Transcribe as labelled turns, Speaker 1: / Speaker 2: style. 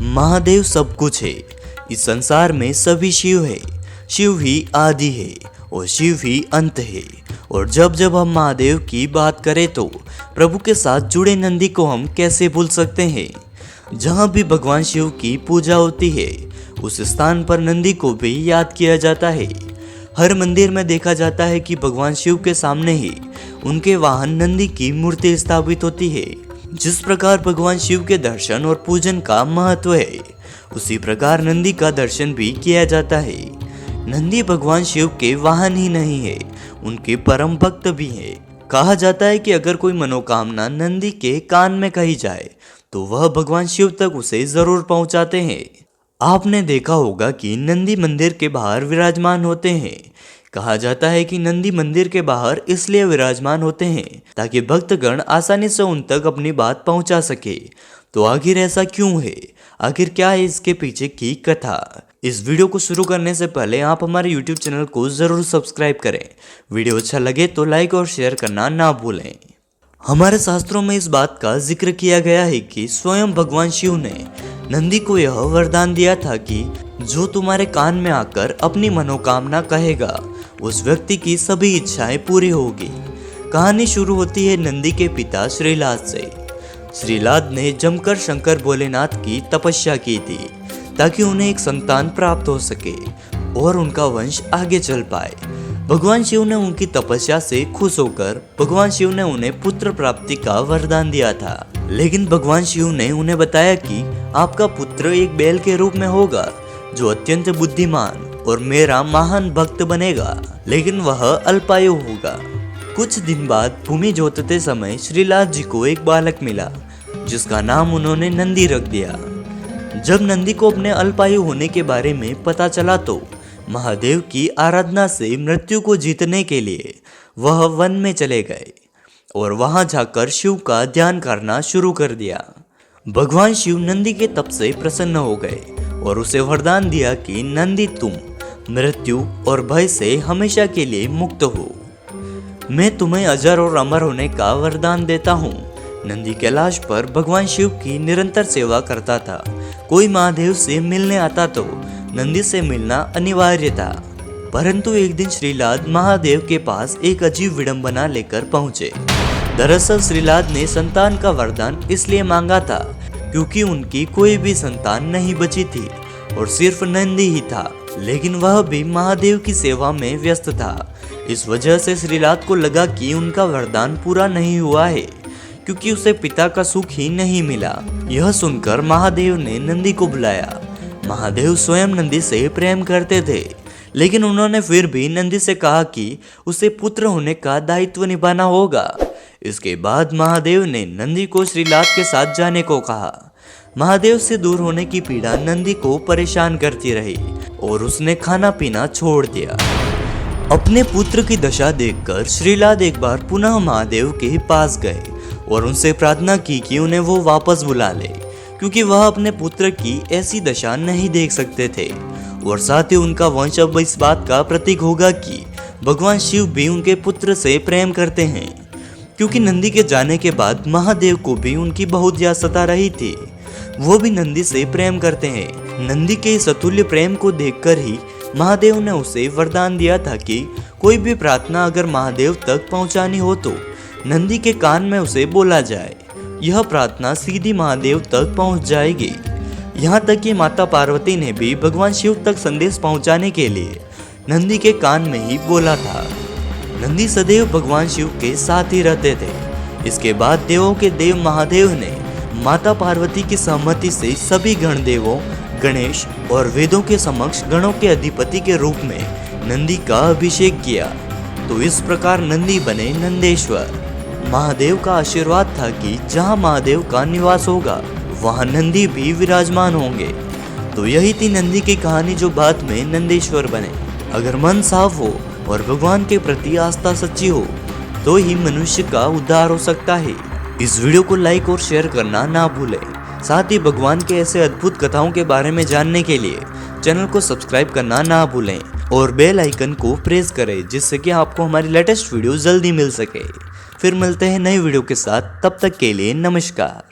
Speaker 1: महादेव सब कुछ है। इस संसार में सभी शिव है। शिव ही आदि है और शिव ही अंत है। और जब जब हम महादेव की बात करें तो प्रभु के साथ जुड़े नंदी को हम कैसे भूल सकते हैं। जहाँ भी भगवान शिव की पूजा होती है उस स्थान पर नंदी को भी याद किया जाता है। हर मंदिर में देखा जाता है कि भगवान शिव के सामने ही उनके वाहन नंदी की मूर्ति स्थापित होती है। जिस प्रकार भगवान शिव के दर्शन और पूजन का महत्व है उसी प्रकार नंदी का दर्शन भी किया जाता है। नंदी भगवान शिव के वाहन ही नहीं है, उनके परम भक्त भी है। कहा जाता है कि अगर कोई मनोकामना नंदी के कान में कही जाए तो वह भगवान शिव तक उसे जरूर पहुंचाते हैं। आपने देखा होगा कि नंदी मंदिर के बाहर विराजमान होते हैं। कहा जाता है कि नंदी मंदिर के बाहर इसलिए विराजमान होते हैं ताकि भक्तगण आसानी से उन तक अपनी बात पहुंचा सके। तो आखिर ऐसा क्यों है? आखिर क्या है इसके पीछे की कथा? इस वीडियो को शुरू करने से पहले आप हमारे YouTube चैनल को जरूर सब्सक्राइब करें। वीडियो अच्छा लगे तो लाइक और शेयर करना ना भूलें। हमारे शास्त्रों में इस बात का जिक्र किया गया है कि स्वयं भगवान शिव ने नंदी को यह वरदान दिया था कि जो तुम्हारे कान में आकर अपनी मनोकामना कहेगा उस व्यक्ति की सभी इच्छाएं पूरी होगी। कहानी शुरू होती है नंदी के पिता श्रीलाद से। श्रीलाद ने जमकर शंकर भोलेनाथ की तपस्या की थी ताकि उन्हें एक संतान प्राप्त हो सके और उनका वंश आगे चल पाए। भगवान शिव ने उनकी तपस्या से खुश होकर भगवान शिव ने उन्हें पुत्र प्राप्ति का वरदान दिया था। लेकिन भगवान शिव ने उन्हें बताया कि आपका पुत्र एक बैल के रूप में होगा जो अत्यंत बुद्धिमान और मेरा महान भक्त बनेगा, लेकिन वह अल्पायु होगा। कुछ दिन बाद भूमि जोतते समय श्रीलाद जी को एक बालक मिला जिसका नाम उन्होंने नंदी रख दिया। जब नंदी को अपने अल्पायु होने के बारे में पता चला तो महादेव की आराधना से मृत्यु को जीतने के लिए वह वन में चले गए और वहां जाकर शिव का ध्यान करना शुरू कर दिया। भगवान शिव नंदी के तप से प्रसन्न हो गए और उसे वरदान दिया कि नंदी तुम मृत्यु और भय से हमेशा के लिए मुक्त हो। मैं तुम्हें अजर और अमर होने का वरदान देता हूँ। नंदी कैलाश पर भगवान शिव की निरंतर सेवा करता था। कोई महादेव से मिलने आता तो नंदी से मिलना अनिवार्य था। परंतु एक दिन श्रीलाद महादेव के पास एक अजीब विडंबना लेकर पहुंचे। दरअसल श्रीलाद ने संतान का वरदान इसलिए मांगा था क्योंकि उनकी कोई भी संतान नहीं बची थी और सिर्फ नंदी ही था, लेकिन वह भी महादेव की सेवा में व्यस्त था। इस वजह से श्रीलाद को लगा कि उनका वरदान पूरा नहीं हुआ है क्योंकि उसे पिता का सुख ही नहीं मिला। यह सुनकर महादेव ने नंदी को बुलाया। महादेव स्वयं नंदी से प्रेम करते थे, लेकिन उन्होंने फिर भी नंदी से कहा कि उसे पुत्र होने का दायित्व निभाना होगा। इसके बाद महादेव ने नंदी को श्रीलाद के साथ जाने को कहा। महादेव से दूर होने की पीड़ा नंदी को परेशान करती रही और उसने खाना पीना छोड़ दिया। अपने पुत्र की दशा देखकर श्रीलाद एक बार पुनः महादेव के पास गए और उनसे प्रार्थना की कि उन्हें वो वापस बुला ले, क्योंकि वह अपने पुत्र की ऐसी दशा नहीं देख सकते थे और साथ ही उनका वंश अब इस बात का प्रतीक होगा कि भगवान शिव भी उनके पुत्र से प्रेम करते हैं। क्योंकि नंदी के जाने के बाद महादेव को भी उनकी बहुत याद सता रही थी। वो भी नंदी से प्रेम करते हैं। नंदी के इस अतुल्य प्रेम को देखकर ही महादेव ने उसे वरदान दिया था कि कोई भी प्रार्थना अगर महादेव तक पहुंचानी हो तो नंदी के कान में उसे बोला जाए। यह प्रार्थना सीधी महादेव तक पहुंच जाएगी। यहाँ तक कि माता पार्वती ने भी भगवान शिव तक संदेश पहुंचाने के लिए नंदी के कान में ही बोला था। नंदी सदैव भगवान शिव के साथ ही रहते थे। इसके बाद देवों के देव महादेव ने माता पार्वती की सहमति से सभी गण देवों गणेश और वेदों के समक्ष गणों के अधिपति के रूप में नंदी का अभिषेक किया। तो इस प्रकार नंदी बने नंदेश्वर। महादेव का आशीर्वाद था कि जहाँ महादेव का निवास होगा वहाँ नंदी भी विराजमान होंगे। तो यही थी नंदी की कहानी जो बाद में नंदेश्वर बने। अगर मन साफ हो और भगवान के प्रति आस्था सच्ची हो तो ही मनुष्य का उद्धार हो सकता है। इस वीडियो को लाइक और शेयर करना ना भूलें। साथ ही भगवान के ऐसे अद्भुत कथाओं के बारे में जानने के लिए चैनल को सब्सक्राइब करना ना भूलें और बेल आइकन को प्रेस करें जिससे कि आपको हमारी लेटेस्ट वीडियो जल्दी मिल सके। फिर मिलते हैं नई वीडियो के साथ, तब तक के लिए नमस्कार।